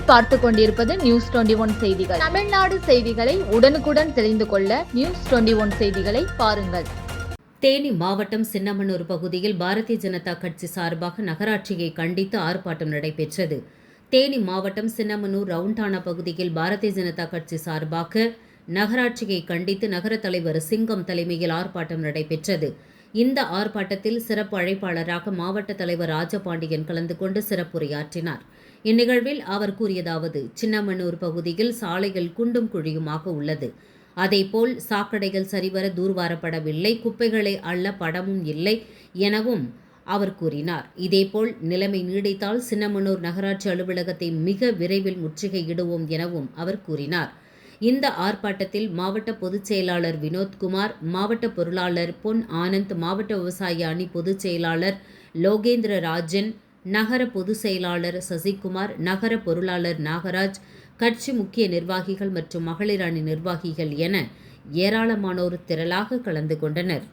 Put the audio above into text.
நீங்கள் பார்த்து கொண்டிருப்பது நியூஸ் 21 செய்திகள். தமிழ்நாடு செய்திகளை உடனுக்குடன் தெரிந்து கொள்ள நியூஸ் 21 செய்திகளை பாருங்கள். தேனி மாவட்டம் சின்னமனூர் பகுதியில் பாரதிய ஜனதா கட்சி சார்பாக நகராட்சியை கண்டித்து ஆர்ப்பாட்டம் நடைபெற்றது. தேனி மாவட்டம் சின்னமனூர் ரவுண்டானா பகுதியில் பாரதிய ஜனதா கட்சி சார்பாக நகராட்சியை கண்டித்து நகர தலைவர் சிங்கம் தலைமையில் ஆர்ப்பாட்டம் நடைபெற்றது. இந்த ஆர்ப்பாட்டத்தில் சிறப்பு அழைப்பாளராக மாவட்ட தலைவர் ராஜபாண்டியன் கலந்து கொண்டு சிறப்புரையாற்றினார். இந்நிகழ்வில் அவர் கூறியதாவது: சின்னமனூர் பகுதியில் சாலைகள் குண்டும் குழியுமாக உள்ளது. அதேபோல் சாக்கடைகள் சரிவர தூர்வாரப்படவில்லை, குப்பைகளை அள்ள படமும் இல்லை எனவும் அவர் கூறினார். இதேபோல் நிலைமை நீடித்தால் சின்னமனூர் நகராட்சி அலுவலகத்தை மிக விரைவில் முற்றுகையிடுவோம் எனவும் அவர் கூறினார். இந்த ஆர்ப்பாட்டத்தில் மாவட்ட பொதுச் செயலாளர் வினோத்குமார், மாவட்ட பொருளாளர் பொன் ஆனந்த், மாவட்ட விவசாய அணி பொதுச் செயலாளர் லோகேந்திர ராஜன், நகர பொதுச் செயலாளர் சசிகுமார், நகர பொருளாளர் நாகராஜ், கட்சி முக்கிய நிர்வாகிகள் மற்றும் மகளிர் அணி நிர்வாகிகள் என ஏராளமானோர் திரளாக கலந்து கொண்டனர்.